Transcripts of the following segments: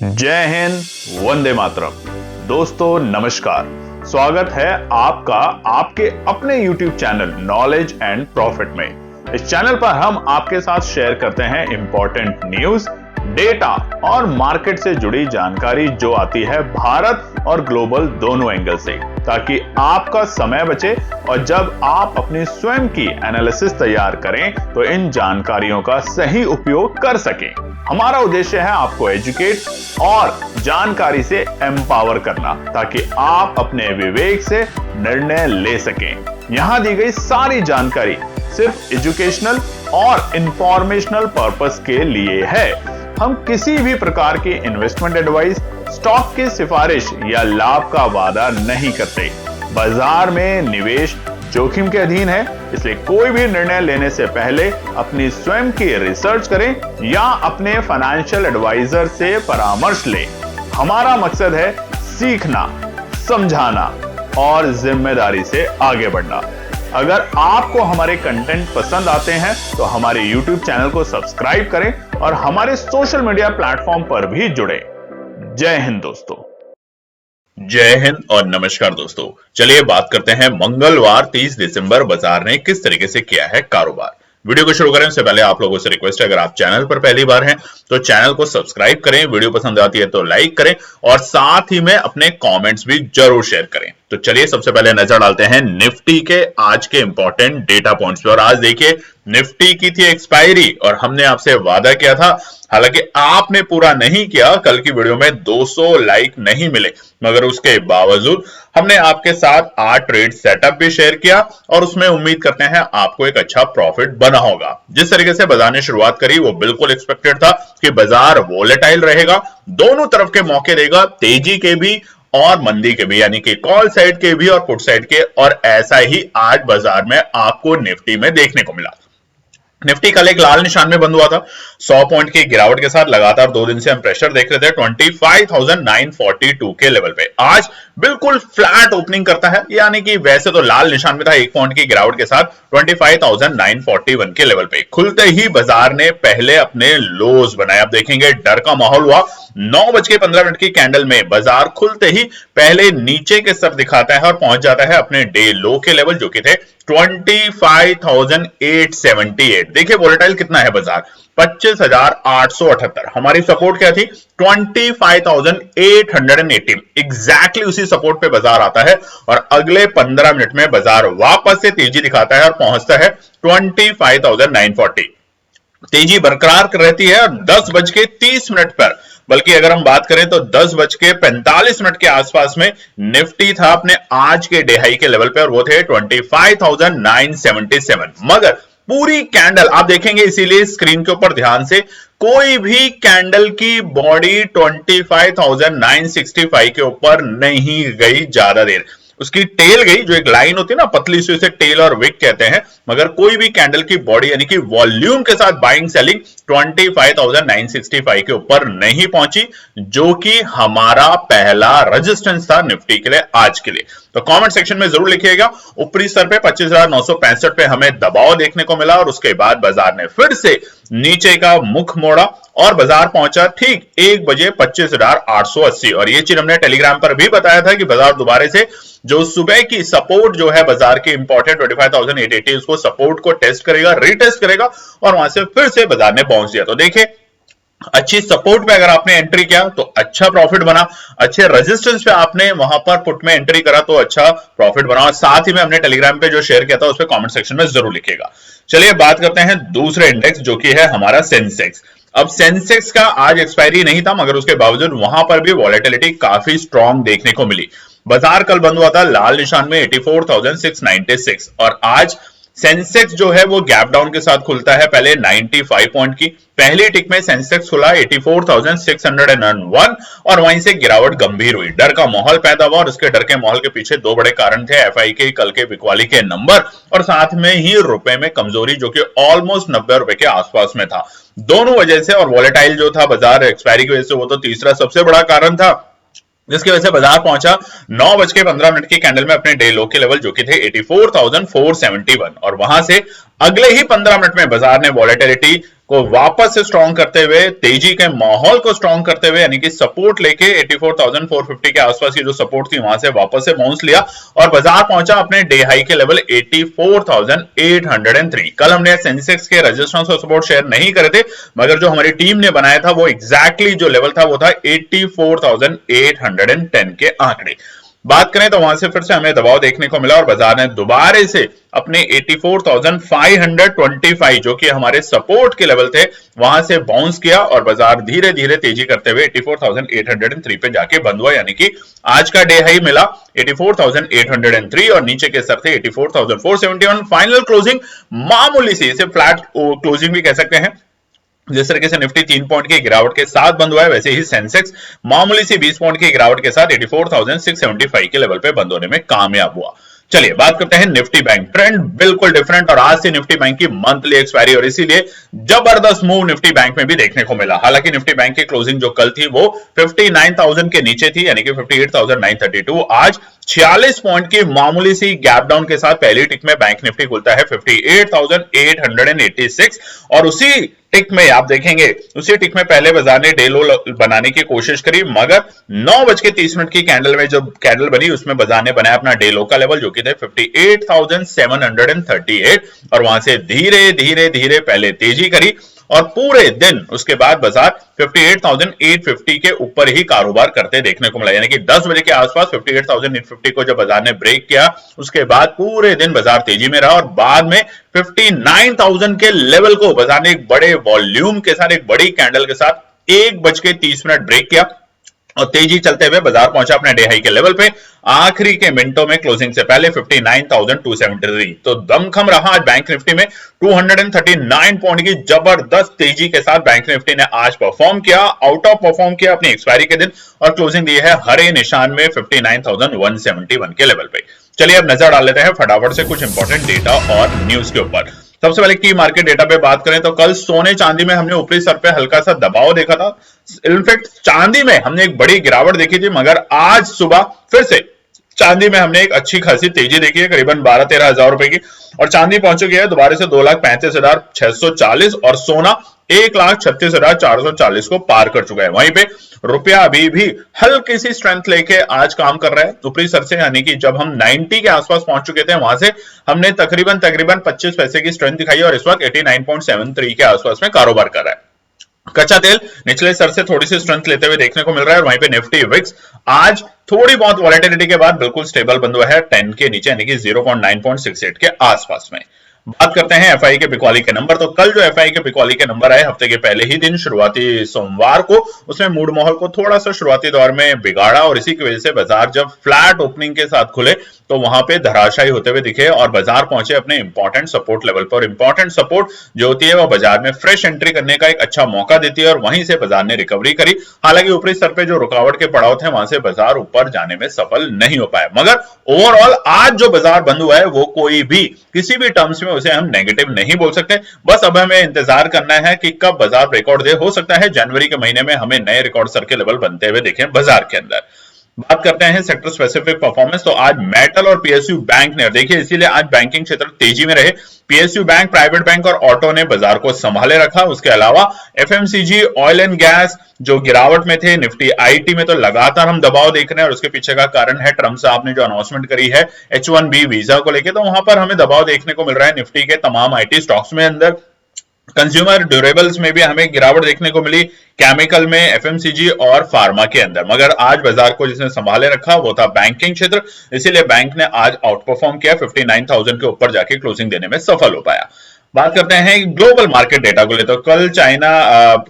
जय हिंद, वंदे मातरम। दोस्तों नमस्कार, स्वागत है आपका आपके अपने YouTube channel knowledge and profit में। इस चैनल पर हम आपके साथ शेयर करते हैं इंपॉर्टेंट न्यूज, डेटा और मार्केट से जुड़ी जानकारी जो आती है भारत और ग्लोबल दोनों एंगल से, ताकि आपका समय बचे और जब आप अपनी स्वयं की एनालिसिस तैयार करें तो इन जानकारियों का सही उपयोग कर सकें। हमारा उद्देश्य है आपको एजुकेट और जानकारी से एम्पावर करना, ताकि आप अपने विवेक से निर्णय ले सकें। यहां दी गई सारी जानकारी सिर्फ एजुकेशनल और इंफॉर्मेशनल पर्पस के लिए है। हम किसी भी प्रकार की इन्वेस्टमेंट एडवाइस, स्टॉक की सिफारिश या लाभ का वादा नहीं करते। बाजार में निवेश जोखिम के अधीन है, इसलिए कोई भी निर्णय लेने से पहले अपनी स्वयं की रिसर्च करें या अपने फाइनेंशियल एडवाइजर से परामर्श लें। हमारा मकसद है सीखना, समझाना और जिम्मेदारी से आगे बढ़ना। अगर आपको हमारे कंटेंट पसंद आते हैं तो हमारे YouTube चैनल को सब्सक्राइब करें और हमारे सोशल मीडिया प्लेटफॉर्म पर भी जुड़ें। जय हिंद दोस्तों। जय हिंद और नमस्कार दोस्तों, चलिए बात करते हैं मंगलवार 30 दिसंबर बाजार ने किस तरीके से किया है कारोबार। वीडियो को शुरू करें उससे पहले आप लोगों से रिक्वेस्ट है, अगर आप चैनल पर पहली बार हैं तो चैनल को सब्सक्राइब करें, वीडियो पसंद आती है तो लाइक करें और साथ ही में अपने कमेंट्स भी जरूर शेयर करें। तो चलिए सबसे पहले नजर डालते हैं निफ्टी के आज के इंपॉर्टेंट डेटा पॉइंट्स पे। और आज देखिए निफ्टी की थी एक्सपायरी और हमने आपसे वादा किया था, हालांकि आपने पूरा नहीं किया। कल की वीडियो में 200 लाइक नहीं मिले, मगर उसके बावजूद हमने आपके साथ 8 ट्रेड सेटअप भी शेयर किया और उसमें उम्मीद करते हैं आपको एक अच्छा प्रॉफिट बना होगा। जिस तरीके से बाजार ने शुरुआत करी वो बिल्कुल एक्सपेक्टेड था कि बाजार वोलेटाइल रहेगा, दोनों तरफ के मौके देगा, तेजी के भी और मंदी के भी, यानी कि कॉल साइड के भी और पुट साइड के। और ऐसा ही आज बाजार में आपको निफ्टी में देखने को मिला। निफ्टी कल एक लाल निशान में बंद हुआ था 100 पॉइंट की गिरावट के साथ। लगातार 2 दिन से हम प्रेशर देख रहे थे 25,942 के लेवल पे। आज बिल्कुल फ्लैट ओपनिंग करता है, यानी कि वैसे तो लाल निशान में था 1 पॉइंट की गिरावट के साथ 25,941 के लेवल पे। खुलते ही बाजार ने पहले अपने लोज बनाए। आप देखेंगे डर का माहौल हुआ। 9:15 की कैंडल में बाजार खुलते ही पहले नीचे के स्तर दिखाता है और पहुंच जाता है अपने डे लो के लेवल जो कि थे 25,878। देखिए वोलेटाइल कितना है बाजार, 25,878। हमारी सपोर्ट क्या थी 25,818। एग्जैक्टली उसी सपोर्ट पे बाजार आता है और अगले 15 मिनट में बाजार वापस से तेजी दिखाता है और पहुंचता है 25,940। तेजी बरकरार रहती है और 10:30 पर, बल्कि अगर हम बात करें तो 10:45 के आसपास में निफ्टी था अपने आज के डे हाई के लेवल पे और वो थे 25,977। मगर पूरी कैंडल आप देखेंगे, इसीलिए स्क्रीन के ऊपर ध्यान से, कोई भी कैंडल की बॉडी 25,965 के ऊपर नहीं गई ज्यादा देर। उसकी टेल गई, जो एक लाइन होती है ना पतली सी, उसे टेल और विक कहते हैं, मगर कोई भी कैंडल की बॉडी यानी कि वॉल्यूम के साथ बाइंग सेलिंग 25,965 के ऊपर नहीं पहुंची, जो कि हमारा पहला रेजिस्टेंस था निफ्टी के लिए आज के लिए। तो कमेंट सेक्शन में जरूर लिखिएगा। ऊपरी स्तर पे 25,965 पे हमें दबाव देखने को मिला और उसके बाद बाजार ने फिर से नीचे का मुख मोड़ा और बाजार पहुंचा ठीक 1 बजे 25,880। और ये चीज हमने टेलीग्राम पर भी बताया था कि बाजार दोबारा से जो सुबह की सपोर्ट जो है बाजार की इंपॉर्टेंट 25,880, उसको सपोर्ट को टेस्ट करेगा, रीटेस्ट करेगा और वहां से फिर से बाजार ने बाउंस दिया। तो देखिए अच्छी सपोर्ट पे अगर आपने एंट्री किया तो अच्छा प्रॉफिट बना, अच्छे रेजिस्टेंस पे आपने वहां पर पुट में एंट्री करा तो अच्छा प्रॉफिट बना। और साथ ही में हमने टेलीग्राम पे जो शेयर किया था उस पे कमेंट सेक्शन में जरूर लिखिएगा। चलिए बात करते हैं दूसरे इंडेक्स जो कि है हमारा सेंसेक्स। अब सेंसेक्स का आज एक्सपायरी नहीं था, मगर उसके बावजूद वहां पर भी वॉलेटिलिटी काफी स्ट्रांग देखने को मिली। बाजार कल बंद हुआ था लाल निशान में 84,696 और आज सेंसेक्स जो है वो गैप डाउन के साथ खुलता है पहले 95 पॉइंट की। पहली टिक में सेंसेक्स खुला 84,601 और वहीं से गिरावट गंभीर हुई। डर का माहौल पैदा हुआ और उसके डर के माहौल के पीछे 2 बड़े कारण थे, एफआई के कल के बिकवाली के नंबर और साथ में ही रुपए में कमजोरी जो कि ऑलमोस्ट 90 रुपए के आसपास में था। दोनों वजह से, और वॉलेटाइल जो था बाजार एक्सपायरी की वजह से, वो तो तीसरा सबसे बड़ा कारण था, जिसकी वजह से बाजार पहुंचा 9:15 की कैंडल में अपने डे लो के लेवल जो कि थे 84,471 और वहां से अगले ही 15 मिनट में बाजार ने वॉलेटिलिटी को वापस से स्ट्रॉन्ग करते हुए, तेजी के माहौल को स्ट्रॉन्ग करते हुए, यानी कि सपोर्ट लेके 84,450 के आसपास की जो सपोर्ट थी वहां से वापस से बाउंस लिया और बाजार पहुंचा अपने डे हाई के लेवल 84,803। कल हमने सेंसेक्स के रेजिस्टेंस और सपोर्ट शेयर नहीं करे थे, मगर जो हमारी टीम ने बनाया था वो एग्जैक्टली जो लेवल था वो था 84,810 के आंकड़े। बात करें तो वहां से फिर से हमें दबाव देखने को मिला और बाजार ने दोबारा से अपने 84,525 जो कि हमारे सपोर्ट के लेवल थे वहां से बाउंस किया और बाजार धीरे धीरे तेजी करते हुए 84,803 पे जाके बंद हुआ, यानी कि आज का डे हाई मिला 84,803 और नीचे के स्तर थे 84,471। फाइनल क्लोजिंग मामूली सी, इसे फ्लैट क्लोजिंग भी कह सकते हैं। जिस तरीके से निफ्टी 3 पॉइंट की गिरावट के साथ बंद हुआ है, वैसे ही सेंसेक्स मामूली सी 20 पॉइंट की गिरावट के साथ 84,675 के लेवल पे बंद होने में कामयाब हुआ। चलिए बात करते हैं निफ्टी बैंक। ट्रेंड बिल्कुल डिफरेंट और आज से निफ्टी बैंक की मंथली एक्सपायरी और इसीलिए जबरदस्त मूव निफ्टी बैंक में भी देखने को मिला। हालांकि निफ्टी बैंक की क्लोजिंग जो कल थी वो 59,000 के नीचे थी, यानी कि 58,932। आज 46 पॉइंट की मामूली सी गैप डाउन के साथ पहली टिक में बैंक निफ्टी खुलता है 58,886 और उसी टिक में आप देखेंगे, उसी टिक में पहले बाजार ने डे लो बनाने की कोशिश करी, मगर 9:30 की कैंडल में जो कैंडल बनी उसमें बाजार ने बनाया अपना डे लो का लेवल जो कि थे 58,738 और वहां से धीरे धीरे धीरे पहले तेजी करी और पूरे दिन उसके बाद बाजार 58,850 के ऊपर ही कारोबार करते देखने को मिला, यानी कि 10 बजे के आसपास 58,850 को जब बाजार ने ब्रेक किया उसके बाद पूरे दिन बाजार तेजी में रहा और बाद में 59,000 के लेवल को बाजार ने एक बड़े वॉल्यूम के साथ, एक बड़ी कैंडल के साथ 1:30 ब्रेक किया और तेजी चलते हुए बाजार पहुंचा अपने डे हाई के लेवल पे आखिरी के मिनटों में क्लोजिंग से पहले 59,273। तो दमखम रहा आज बैंक निफ्टी में 239 पॉइंट की जबरदस्त तेजी के साथ बैंक निफ्टी ने आज परफॉर्म किया, आउट ऑफ परफॉर्म किया अपनी एक्सपायरी के दिन और क्लोजिंग दी है हरे निशान में 59,171 के लेवल पे। चलिए अब नजर डाल लेते हैं फटाफट से कुछ इंपॉर्टेंट डेटा और न्यूज के ऊपर। सबसे पहले की मार्केट डेटा पे बात करें तो कल सोने चांदी में हमने ऊपरी स्तर पे हल्का सा दबाव देखा था। इनफैक्ट चांदी में हमने एक बड़ी गिरावट देखी थी, मगर आज सुबह फिर से चांदी में हमने एक अच्छी खासी तेजी देखी है, करीबन 12-13 हजार रुपए की, और चांदी पहुंच चुकी है दोबारा से 2,35,640 और सोना 1,36,440 को पार कर चुका है। वहीं पे रुपया अभी भी हल्की सी स्ट्रेंथ लेके आज काम कर रहा है ऊपरी स्तर से, यानी कि जब हम 90 के आसपास पहुंच चुके थे वहां से हमने तकरीबन 25 पैसे की स्ट्रेंथ दिखाई और इस वक्त 89.73 के आसपास में कारोबार कर रहा है। कच्चा तेल निचले स्तर से थोड़ी सी स्ट्रेंथ लेते हुए देखने को मिल रहा है और वहीं पे निफ्टी विक्स आज थोड़ी बहुत वॉलेटिलिटी के बाद बिल्कुल स्टेबल बंद हुआ है 10 के नीचे, यानी कि 0.968 के आसपास में। बात करते हैं एफआई के बिकवाली के नंबर। तो कल जो एफआई के बिकवाली के नंबर आए हफ्ते के पहले ही दिन शुरुआती सोमवार को, उसमें मूड माहौल को थोड़ा सा शुरुआती दौर में बिगाड़ा और इसी की वजह से बाजार जब फ्लैट ओपनिंग के साथ खुले तो वहां पे धराशायी होते हुए दिखे और बाजार पहुंचे अपने इंपॉर्टेंट सपोर्ट लेवल पर। इंपॉर्टेंट सपोर्ट जो होती है वो बाजार में फ्रेश एंट्री करने का एक अच्छा मौका देती है और वहीं से बाजार ने रिकवरी करी। हालांकि ऊपरी स्तर पे जो रुकावट के पड़ाव थे वहां से बाजार ऊपर जाने में सफल नहीं हो पाया, मगर ओवरऑल आज जो बाजार बंद हुआ है वो कोई भी किसी भी टर्म्स में उसे हम नेगेटिव नहीं बोल सकते। बस अब हमें इंतजार करना है कि कब बाजार रिकॉर्ड दे। हो सकता है जनवरी के महीने में हमें नए रिकॉर्ड स्तर के लेवल बनते हुए देखें बाजार के अंदर। बात करते हैं सेक्टर स्पेसिफिक परफॉर्मेंस। तो आज मेटल और पीएसयू बैंक ने, देखिए इसीलिए आज बैंकिंग क्षेत्र तेजी में रहे। पीएसयू बैंक, प्राइवेट बैंक और ऑटो ने बाजार को संभाले रखा। उसके अलावा एफएमसीजी, ऑयल एंड गैस जो गिरावट में थे, निफ्टी आईटी में तो लगातार हम दबाव देख रहे हैं और उसके पीछे का कारण है ट्रंप साहब ने जो अनाउंसमेंट करी है H1B वीजा को लेकर, तो वहां पर हमें दबाव देखने को मिल रहा है निफ्टी के तमाम आईटी स्टॉक्स में। अंदर कंज्यूमर ड्यूरेबल्स में भी हमें गिरावट देखने को मिली, केमिकल में, एफएमसीजी और फार्मा के अंदर, मगर आज बाजार को जिसने संभाले रखा वो था बैंकिंग क्षेत्र। इसीलिए बैंक ने आज आउट परफॉर्म किया, 59,000 के ऊपर जाके क्लोजिंग देने में सफल हो पाया। बात करते हैं ग्लोबल मार्केट डेटा को ले। तो कल चाइना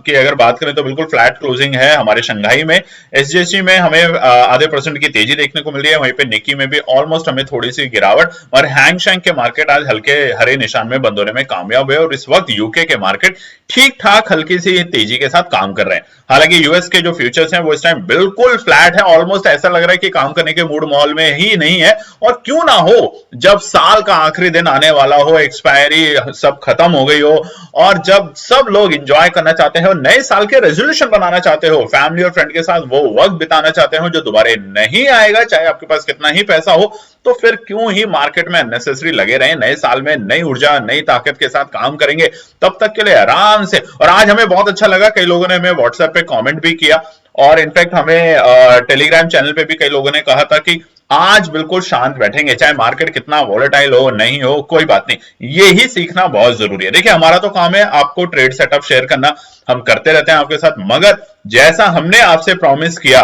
की अगर बात करें तो बिल्कुल फ्लैट क्लोजिंग है हमारे शंघाई में। एसजीएसटी में हमें आधे % की तेजी देखने को मिल रही है, वहीं पे निकी में भी ऑलमोस्ट हमें थोड़ी सी गिरावट और हैंगशैंग के मार्केट आज हल्के हरे निशान में बंद होने में कामयाब हुए और इस वक्त यूके के मार्केट ठीक ठाक हल्की सी तेजी के साथ काम कर रहे हैं। हालांकि यूएस के जो फ्यूचर्स हैं वो इस टाइम बिल्कुल फ्लैट है, ऑलमोस्ट ऐसा लग रहा है कि काम करने के मूड माहौल में ही नहीं है। और क्यों ना हो, जब साल का आखिरी दिन आने वाला हो, एक्सपायरी सब जब खत्म हो गई हो और जब सब लोग एंजॉय करना चाहते हैं और नए साल के रेजोल्यूशन बनाना चाहते हो, फैमिली और फ्रेंड के साथ वो वक्त बिताना चाहते हो जो दोबारा नहीं आएगा, चाहे आपके पास कितना ही पैसा हो, तो फिर क्यों ही मार्केट में अननेसेसरी लगे रहे। नए साल में नई ऊर्जा नई ताकत के साथ काम करेंगे, तब तक के लिए आराम से। और आज हमें बहुत अच्छा लगा, कई लोगों ने हमें व्हाट्सएप पे कमेंट भी किया और इनफैक्ट हमें टेलीग्राम चैनल पे भी कई लोगों ने कहा था कि आज बिल्कुल शांत बैठेंगे, चाहे मार्केट कितना वॉलेटाइल हो नहीं हो कोई बात नहीं। ये ही सीखना बहुत जरूरी है। देखिए हमारा तो काम है आपको ट्रेड सेटअप शेयर करना, हम करते रहते हैं आपके साथ, मगर जैसा हमने आपसे प्रॉमिस किया,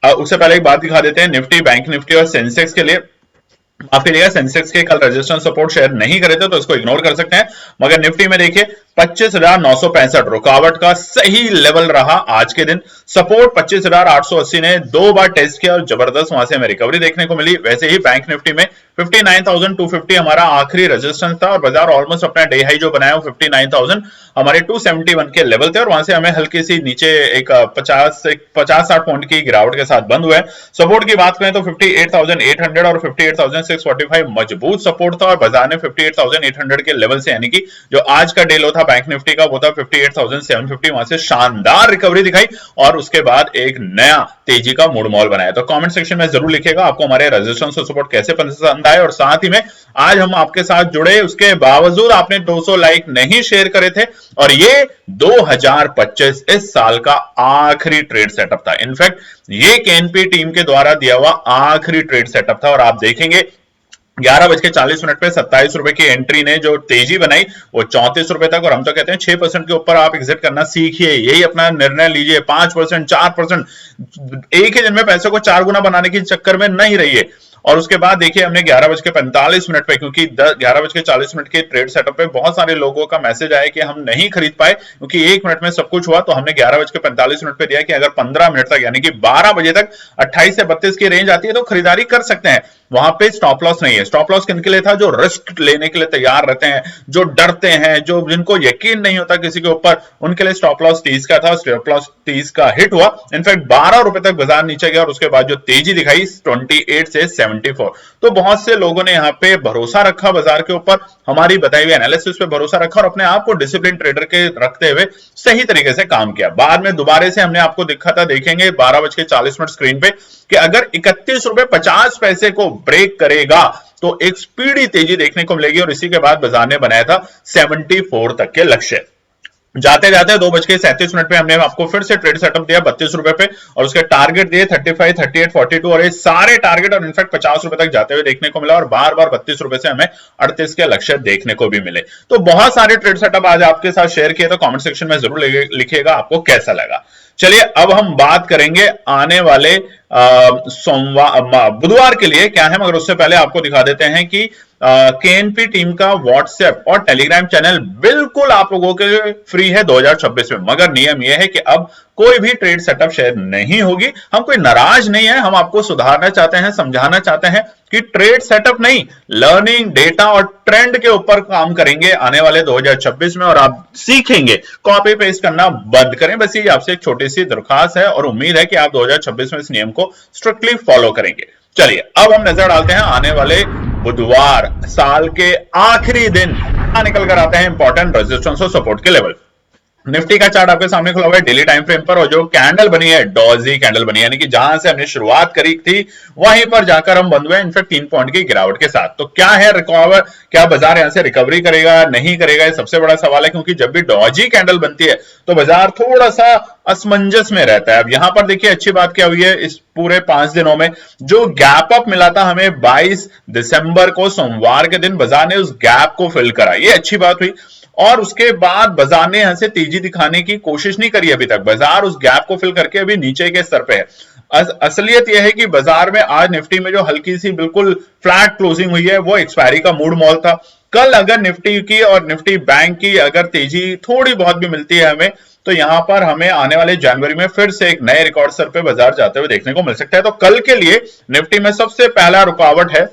उससे पहले एक बात दिखा देते हैं। निफ्टी, बैंक निफ्टी और सेंसेक्स के लिए माफ करिएगा, सेंसेक्स के कल रेजिस्टेंस सपोर्ट शेयर नहीं करे थे तो इसको इग्नोर कर सकते हैं, मगर निफ्टी में देखिए 25,965 रुकावट का सही लेवल रहा आज के दिन। सपोर्ट 25,880 ने 2 बार टेस्ट किया और जबरदस्त वहां से हमें रिकवरी देखने को मिली। वैसे ही बैंक निफ्टी में 59,250 हमारा आखिरी रेजिस्टेंस था और बाजार ऑलमोस्ट अपना डे हाई जो बनाया 59,000 हमारे 271 के लेवल थे और वहां से हमें हल्की सी नीचे एक 50-60 पॉइंट की गिरावट के साथ बंद हुए। सपोर्ट की बात करें तो 58,800 और 58,645 मजबूत सपोर्ट था और बाजार ने 58,800 के लेवल से, यानी कि जो आज का डे लो था बैंक निफ्टी का, वो था 58,750, वहां से शानदार रिकवरी दिखाई और उसके बाद एक नया तेजी का मूड मॉल बनाया। तो कमेंट सेक्शन में जरूर लिखिएगा आपको हमारे रेजिस्टेंस और सपोर्ट कैसे पसंद आए, और साथ ही में आज हम आपके साथ जुड़े उसके बावजूद आपने 200 लाइक नहीं शेयर करे थे और ये 2025 इस साल का आखिरी ट्रेड सेटअप था। इनफैक्ट ये केएनपी टीम के द्वारा दिया हुआ आखिरी ट्रेड सेटअप था और आप देखेंगे 11:40 पे 27 रुपए की एंट्री ने जो तेजी बनाई वो 34 रुपए तक, और हम तो कहते हैं 6% के ऊपर आप एग्जिट करना सीखिए, यही अपना निर्णय लीजिए। 5%, 4%, एक ही दिन में पैसे को 4 गुना बनाने के चक्कर में नहीं रहिए। और उसके बाद देखिए हमने 11:45 पे, क्योंकि 11:40 के ट्रेड सेटअप पे बहुत सारे लोगों का मैसेज आया कि हम नहीं खरीद पाए क्योंकि 1 मिनट में सब कुछ हुआ, तो हमने 11:45 पे दिया कि अगर 15 मिनट तक यानी कि 12 बजे तक 28 से 32 की रेंज आती है तो खरीदारी कर सकते हैं। वहां पे स्टॉप लॉस नहीं है। स्टॉप लॉस किनके लिए था? जो रिस्क लेने के लिए तैयार रहते हैं, जो डरते हैं, जो जिनको यकीन नहीं होता किसी के ऊपर, उनके लिए स्टॉप लॉस 30 का था। स्टॉप लॉस 30 का हिट हुआ। इनफैक्ट 12 रुपए तक बाजार नीचे गया और उसके बाद जो तेजी दिखाई 28 से 74। तो बहुत से लोगों ने यहाँ पे भरोसा रखा बाजार के ऊपर, हमारी बताई हुई एनालिसिस पे भरोसा रखा और अपने आप को डिसिप्लिन ट्रेडर के रखते हुए सही तरीके से काम किया। बाद में दोबारा से हमने आपको दिखा था, देखेंगे 12:40 स्क्रीन पे, कि अगर 31.50 को ब्रेक करेगा तो एक स्पीडी तेजी देखने को मिलेगी और इसी के बाद बाजार ने बनाया था 74 तक के लक्ष्य। जाते जाते 2:37 पे हमने आपको फिर से ट्रेड सेटअप दिया 32 रुपए पे और उसके टारगेट दिए 35, 38, 42 और ये सारे टारगेट और इनफैक्ट 50 रुपए तक जाते हुए देखने को मिला और बार बार 32 रुपए से हमें 38 के लक्ष्य देखने को भी मिले। तो बहुत सारे ट्रेड सेटअप आज आपके साथ शेयर किए, तो कमेंट सेक्शन में जरूर लिखिएगा आपको कैसा लगा। चलिए अब हम बात करेंगे आने वाले बुधवार के लिए क्या है, मगर उससे पहले आपको दिखा देते हैं कि केएनपी टीम का व्हाट्सएप और टेलीग्राम चैनल बिल्कुल आप लोगों के लिए फ्री है 2026 में, मगर नियम यह है कि अब कोई भी ट्रेड सेटअप शेयर नहीं होगी। हम कोई नाराज नहीं है, हम आपको सुधारना चाहते हैं, समझाना चाहते हैं कि ट्रेड सेटअप नहीं, लर्निंग, डेटा और ट्रेंड के ऊपर काम करेंगे आने वाले 2026 में और आप सीखेंगे। कॉपी पेस्ट करना बंद करें, बस ये आपसे एक छोटी सी दरखास्त है और उम्मीद है कि आप 2026 में इस नियम को स्ट्रिक्टली फॉलो करेंगे। चलिए अब हम नजर डालते हैं आने वाले बुधवार, साल के आखिरी दिन निकल कर आते हैं इंपॉर्टेंट रेजिस्टेंस और सपोर्ट के लेवल। निफ्टी का चार्ट आपके सामने खुला हुआ है डेली टाइम फ्रेम पर और जो कैंडल बनी है डॉजी कैंडल बनी है, यानी कि जहां से हमने शुरुआत करी थी वहीं पर जाकर हम बंद हुए, इनफैक्ट 3 पॉइंट की गिरावट के साथ। तो क्या है रिकवर, क्या बाजार यहां से रिकवरी करेगा नहीं करेगा, ये सबसे बड़ा सवाल है, क्योंकि जब भी डॉजी कैंडल बनती है तो बाजार थोड़ा सा असमंजस में रहता है। अब यहां पर देखिए अच्छी बात क्या हुई है, इस पूरे 5 दिनों में जो गैप अप मिला था हमें 22 दिसंबर को सोमवार के दिन, बाजार ने उस गैप को फिल करा, ये अच्छी बात हुई। और उसके बाद बाजार ने यहां से तेजी दिखाने की कोशिश नहीं करी अभी तक, बाजार उस गैप को फिल करके अभी नीचे के स्तर पे है। असलियत यह है कि बाजार में आज निफ्टी में जो हल्की सी बिल्कुल फ्लैट क्लोजिंग हुई है वो एक्सपायरी का मूड मॉल था। कल अगर निफ्टी की और निफ्टी बैंक की अगर तेजी थोड़ी बहुत भी मिलती है हमें, तो यहां पर हमें आने वाले जनवरी में फिर से एक नए रिकॉर्ड स्तर पे बाजार जाते हुए देखने को मिल सकता है। तो कल के लिए निफ्टी में सबसे पहला रुकावट है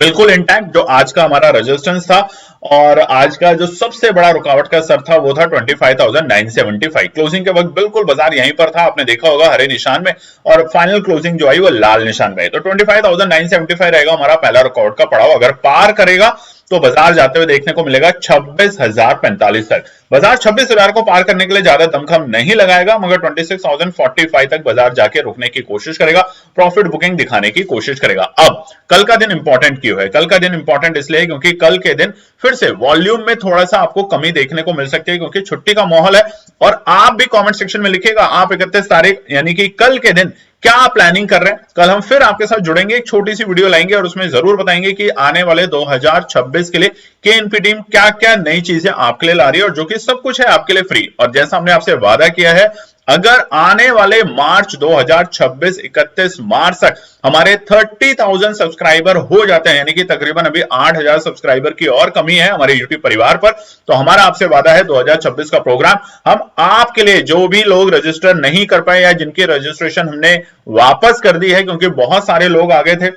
बिल्कुल इंटैक्ट, जो आज का हमारा रेजिस्टेंस था और आज का जो सबसे बड़ा रुकावट का स्तर था वो था 25,975। क्लोजिंग के वक्त बिल्कुल बाजार यहीं पर था, आपने देखा होगा हरे निशान में, और फाइनल क्लोजिंग जो आई वो लाल निशान में। तो 25,975 रहेगा हमारा पहला रुकावट का पड़ाव। अगर पार करेगा तो बाजार जाते हुए देखने को मिलेगा 26,045 तक। बाजार 26,000 को पार करने के लिए ज्यादा दमखम नहीं लगाएगा, मगर 26,045 तक बाजार जाके रुकने की कोशिश करेगा, प्रॉफिट बुकिंग दिखाने की कोशिश करेगा। अब कल का दिन इंपॉर्टेंट क्यों है? कल का दिन इंपॉर्टेंट इसलिए क्योंकि कल के दिन फिर से वॉल्यूम में थोड़ा सा आपको कमी देखने को मिल सकती है, क्योंकि छुट्टी का माहौल है। और आप भी कमेंट सेक्शन में लिखिएगा आप 31 तारीख यानी कि कल के दिन क्या प्लानिंग कर रहे हैं। कल हम फिर आपके साथ जुड़ेंगे, एक छोटी सी वीडियो लाएंगे और उसमें जरूर बताएंगे कि आने वाले 2026 के लिए केएनपी टीम क्या क्या नई चीजें आपके लिए ला रही है, और जो कि सब कुछ है आपके लिए फ्री। और जैसा हमने आपसे वादा किया है, अगर आने वाले मार्च 2026 31 मार्च तक हमारे 30,000 सब्सक्राइबर हो जाते हैं, यानी कि तकरीबन अभी 8,000 सब्सक्राइबर की और कमी है हमारे यूट्यूब परिवार पर, तो हमारा आपसे वादा है 2026 का प्रोग्राम हम आपके लिए, जो भी लोग रजिस्टर नहीं कर पाए या जिनकी रजिस्ट्रेशन हमने वापस कर दी है, क्योंकि बहुत सारे लोग आ गए थे,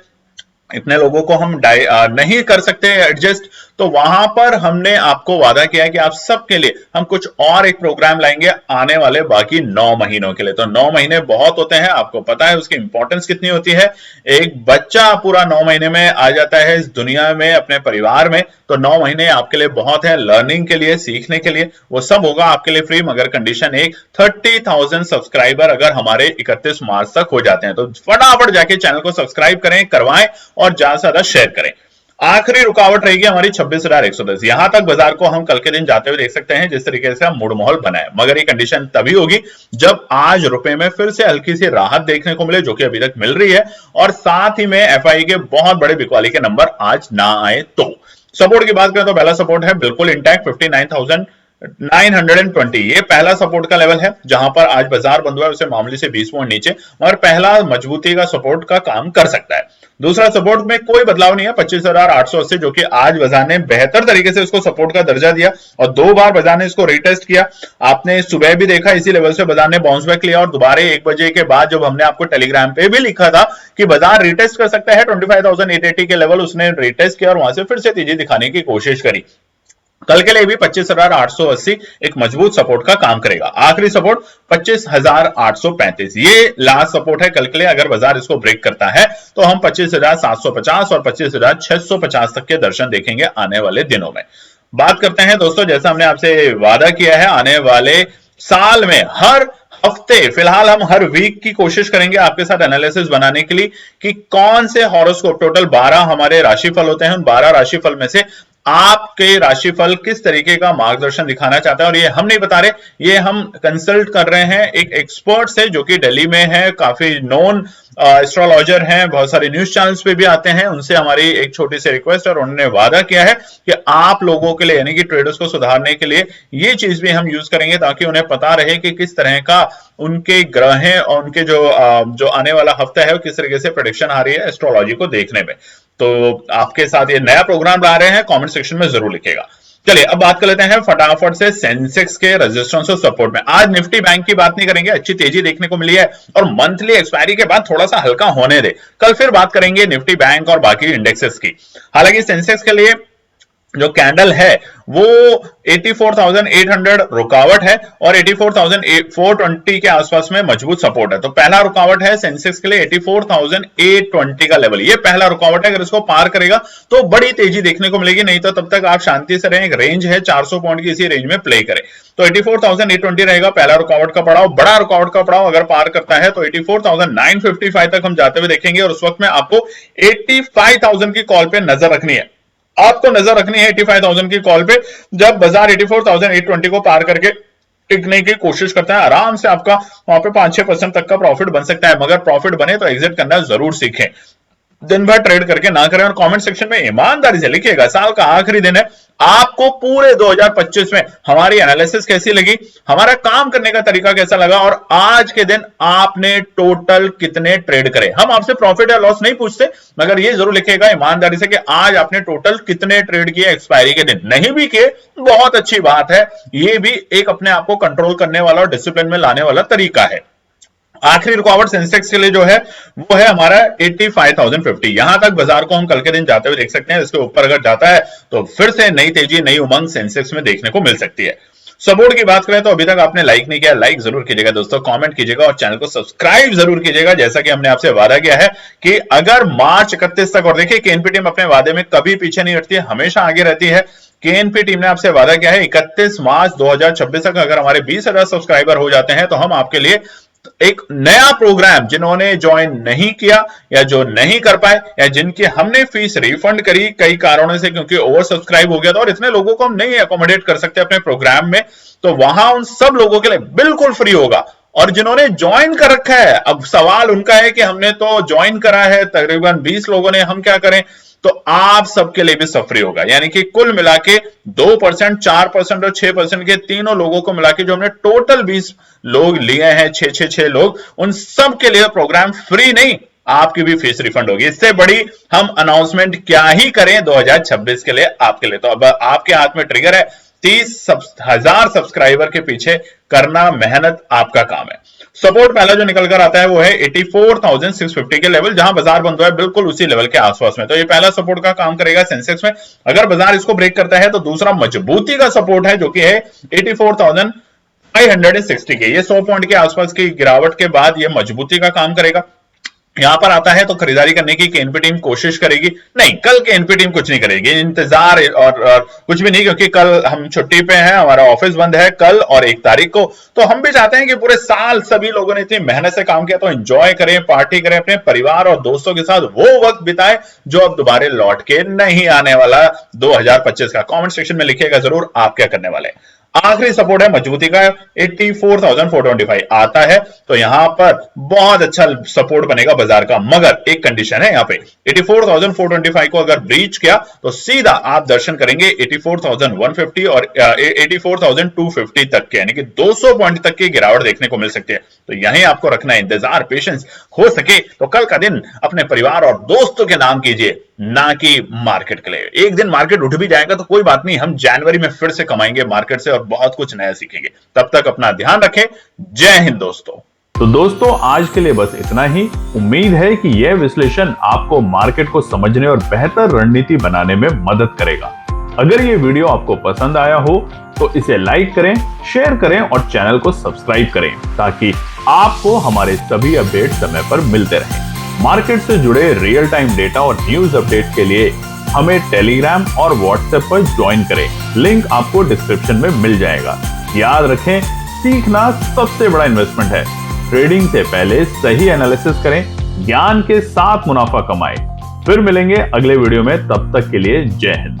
इतने लोगों को हम नहीं कर सकते एडजस्ट, तो वहां पर हमने आपको वादा किया है कि आप सबके लिए हम कुछ और एक प्रोग्राम लाएंगे आने वाले बाकी 9 महीनों के लिए। तो 9 महीने बहुत होते हैं, आपको पता है उसकी इंपॉर्टेंस कितनी होती है। एक बच्चा पूरा 9 महीने में आ जाता है इस दुनिया में अपने परिवार में, तो 9 महीने आपके लिए बहुत है, लर्निंग के लिए, सीखने के लिए। वो सब होगा आपके लिए फ्री, मगर कंडीशन एक 30,000 सब्सक्राइबर अगर हमारे 31 मार्च तक हो जाते हैं। तो फटाफट जाके चैनल को सब्सक्राइब करें, करवाएं और ज्यादा से ज्यादा शेयर करें। आखिरी रुकावट रहेगी हमारी 26,110। यहां तक बाजार को हम कल के दिन जाते हुए देख सकते हैं, जिस तरीके से हम मूड माहौल बनाए, मगर ये कंडीशन तभी होगी जब आज रुपए में फिर से हल्की सी राहत देखने को मिले, जो कि अभी तक मिल रही है, और साथ ही में एफआई के बहुत बड़े बिकवाली के नंबर आज ना आए। तो सपोर्ट की बात करें तो पहला सपोर्ट है बिल्कुल इंटैक्ट 59,920, ये पहला सपोर्ट का लेवल है, जहां पर आज बाजार बंद हुआ है उसे मामूली से 20 पॉइंट नीचे, मगर पहला मजबूती का सपोर्ट का काम कर सकता है। दूसरा सपोर्ट में कोई बदलाव नहीं है 25,880, जो कि आज बाजार ने बेहतर तरीके से उसको सपोर्ट का दर्जा दिया और 2 बार बाजार ने इसको रिटेस्ट किया। आपने सुबह भी देखा इसी लेवल से बाजार ने बाउंस बैक लिया, और दोबारा 1 बजे के बाद जब हमने आपको टेलीग्राम पे भी लिखा था कि बाजार रिटेस्ट कर सकता है 25,880 के लेवल, उसने रिटेस्ट किया और वहां से फिर से तेजी दिखाने की कोशिश करी। कल के लिए भी 25,880 एक मजबूत सपोर्ट का काम करेगा। आखिरी सपोर्ट 25,835, ये लास्ट सपोर्ट है कल के लिए। अगर बाजार इसको ब्रेक करता है तो हम 25,750 और 25,650 तक के दर्शन देखेंगे आने वाले दिनों में। बात करते हैं दोस्तों, जैसा हमने आपसे वादा किया है, आने वाले साल में हर हफ्ते, फिलहाल हम हर वीक की कोशिश करेंगे आपके साथ एनालिसिस बनाने के लिए कि कौन से हॉरोस्कोप, टोटल 12 हमारे राशिफल होते हैं, उन 12 राशिफल में से आपके राशिफल किस तरीके का मार्गदर्शन दिखाना चाहता है। और ये हम नहीं बता रहे, ये हम कंसल्ट कर रहे हैं एक एक्सपर्ट से, जो कि दिल्ली में है, काफी नोन एस्ट्रोलॉजर हैं, बहुत सारे न्यूज चैनल्स पे भी आते हैं। उनसे हमारी एक छोटी सी रिक्वेस्ट है और उन्होंने वादा किया है कि आप लोगों के लिए, यानी कि ट्रेडर्स को सुधारने के लिए, ये चीज भी हम यूज करेंगे ताकि उन्हें पता रहे कि किस तरह का उनके ग्रह हैं और उनके जो आने वाला हफ्ता है वो किस तरीके से प्रेडिक्शन आ रही है एस्ट्रोलॉजी को देखने में। तो आपके साथ ये नया प्रोग्राम ला रहे हैं, कमेंट सेक्शन में जरूर लिखिएगा। चलिए अब बात कर लेते हैं फटाफट से सेंसेक्स के रेजिस्टेंस और सपोर्ट में। आज निफ्टी बैंक की बात नहीं करेंगे, अच्छी तेजी देखने को मिली है और मंथली एक्सपायरी के बाद थोड़ा सा हल्का होने दे, कल फिर बात करेंगे निफ्टी बैंक और बाकी इंडेक्सेस की। हालांकि सेंसेक्स के लिए जो कैंडल है वो 84,800 रुकावट है और 84,420 के आसपास में मजबूत सपोर्ट है। तो पहला रुकावट है सेंसेक्स के लिए 84,820 का लेवल, ये पहला रुकावट है। अगर इसको पार करेगा तो बड़ी तेजी देखने को मिलेगी, नहीं तो तब तक आप शांति से रहें। एक रेंज है 400 पॉइंट की, इसी रेंज में प्ले करें। तो 84,820 रहेगा पहला रुकावट का पड़ाव। बड़ा रुकावट का पड़ाव अगर पार करता है तो 84,955 तक हम जाते हुए देखेंगे, और उस वक्त में आपको 85,000 की कॉल पे नजर रखनी है। आपको नजर रखनी है 85,000 की कॉल पे। जब बाजार 84,820 को पार करके टिकने की कोशिश करता है, आराम से आपका वहां पे 5-6% तक का प्रॉफिट बन सकता है, मगर प्रॉफिट बने तो एग्जिट करना जरूर सीखें। दिन भर ट्रेड करके ना करें। और कमेंट सेक्शन में ईमानदारी से लिखिएगा, साल का आखिरी दिन है, आपको पूरे 2025 में हमारी एनालिसिस कैसी लगी, हमारा काम करने का तरीका कैसा लगा, और आज के दिन आपने टोटल कितने ट्रेड करे। हम आपसे प्रॉफिट या लॉस नहीं पूछते, मगर ये जरूर लिखिएगा ईमानदारी से कि आज आपने टोटल कितने ट्रेड किए एक्सपायरी के दिन। नहीं भी किए, बहुत अच्छी बात है, ये भी एक अपने आप को कंट्रोल करने वाला और डिसिप्लिन में लाने वाला तरीका है। आखिरी रुकावट सेंसेक्स के लिए जो है वो है हमारा 85,050। यहां तक बाजार को हम कल के दिन जाते हुए देख सकते हैं। इसके ऊपर अगर जाता है तो फिर से नई तेजी, नई उमंग सेंसेक्स में देखने को मिल सकती है। सपोर्ट की बात करें तो अभी तक आपने लाइक नहीं किया, लाइक जरूर कीजिएगा दोस्तों, कमेंट कीजिएगा और चैनल को सब्सक्राइब जरूर कीजिएगा, जैसा कि हमने आपसे वादा किया है कि अगर मार्च 31 तक, और देखिए केएनपी टीम अपने वादे में कभी पीछे नहीं हटती है, हमेशा आगे रहती है। केएनपी टीम ने आपसे वादा किया है 31 मार्च 2026 तक अगर हमारे 20,000 सब्सक्राइबर हो जाते हैं तो हम आपके लिए एक नया प्रोग्राम, जिन्होंने ज्वाइन नहीं किया या जो नहीं कर पाए या जिनकी हमने फीस रिफंड करी कई कारणों से, क्योंकि ओवर सब्सक्राइब हो गया था और इतने लोगों को हम नहीं अकोमोडेट कर सकते अपने प्रोग्राम में, तो वहां उन सब लोगों के लिए बिल्कुल फ्री होगा। और जिन्होंने ज्वाइन कर रखा है, अब सवाल उनका है कि हमने तो ज्वाइन करा है तकरीबन 20 लोगों ने, हम क्या करें, तो आप सबके लिए भी सब फ्री होगा। यानी कि कुल मिला के 2%, 4% और 6% के तीनों लोगों को मिला के जो हमने टोटल 20 लोग लिए हैं, 6 लोग, उन सब के लिए प्रोग्राम फ्री नहीं, आपकी भी फीस रिफंड होगी। इससे बड़ी हम अनाउंसमेंट क्या ही करें 2026 के लिए आपके लिए। तो अब आपके हाथ में ट्रिगर है, 30,000 सब्सक्राइबर के पीछे करना मेहनत आपका काम है। सपोर्ट पहला जो निकल कर आता है वो है 84,650 के लेवल, जहां बाजार बंद हुआ है बिल्कुल उसी लेवल के आसपास में। तो ये पहला सपोर्ट का काम करेगा सेंसेक्स में। अगर बाजार इसको ब्रेक करता है तो दूसरा मजबूती का सपोर्ट है जो कि है 84,560 के। ये 100 पॉइंट के आसपास की गिरावट के बाद ये मजबूती का काम करेगा। यहां पर आता है तो खरीदारी करने की केएनपी टीम कोशिश करेगी, नहीं कल केएनपी टीम कुछ नहीं करेगी, इंतजार और कुछ भी नहीं, क्योंकि कल हम छुट्टी पे हैं, हमारा ऑफिस बंद है कल और 1 तारीख को। तो हम भी चाहते हैं कि पूरे साल सभी लोगों ने इतनी मेहनत से काम किया तो एंजॉय करें, पार्टी करें, अपने परिवार और दोस्तों के साथ वो वक्त बिताएं जो अब दोबारा लौट के नहीं आने वाला 2025 का। कमेंट सेक्शन में लिखिएगा जरूर आप क्या करने वाले हैं। आखिरी सपोर्ट है मजबूती का, 84,425 आता है तो यहां पर बहुत अच्छा सपोर्ट बनेगा बाजार का, मगर एक कंडीशन है, यहां पे 84,425 को अगर ब्रीच किया तो सीधा आप दर्शन करेंगे 84,150 और 84,250 तक के, यानी कि 200 पॉइंट तक की गिरावट देखने को मिल सकती है। तो यहीं आपको रखना है इंतजार, पेशेंस। हो सके तो कल का दिन अपने परिवार और दोस्तों के नाम कीजिए, ना कि मार्केट के लिए। एक दिन मार्केट उठ भी जाएगा तो कोई बात नहीं, हम जनवरी में फिर से कमाएंगे मार्केट से और बहुत कुछ नया सीखेंगे। तब तक अपना ध्यान रखें। जय हिंद दोस्तों। तो दोस्तों आज के लिए बस इतना ही। उम्मीद है कि यह विश्लेषण आपको मार्केट को समझने और बेहतर रणनीति बनाने में मदद करेगा। अगर ये वीडियो आपको पसंद आया हो तो इसे लाइक करें, शेयर करें और चैनल को सब्सक्राइब करें, ताकि आपको हमारे सभी अपडेट समय पर मिलते रहें। मार्केट से जुड़े रियल टाइम डेटा और न्यूज अपडेट के लिए हमें टेलीग्राम और व्हाट्सएप पर ज्वाइन करें, लिंक आपको डिस्क्रिप्शन में मिल जाएगा। याद रखें, सीखना सबसे बड़ा इन्वेस्टमेंट है। ट्रेडिंग से पहले सही एनालिसिस करें, ज्ञान के साथ मुनाफा कमाएं। फिर मिलेंगे अगले वीडियो में, तब तक के लिए जय हिंद।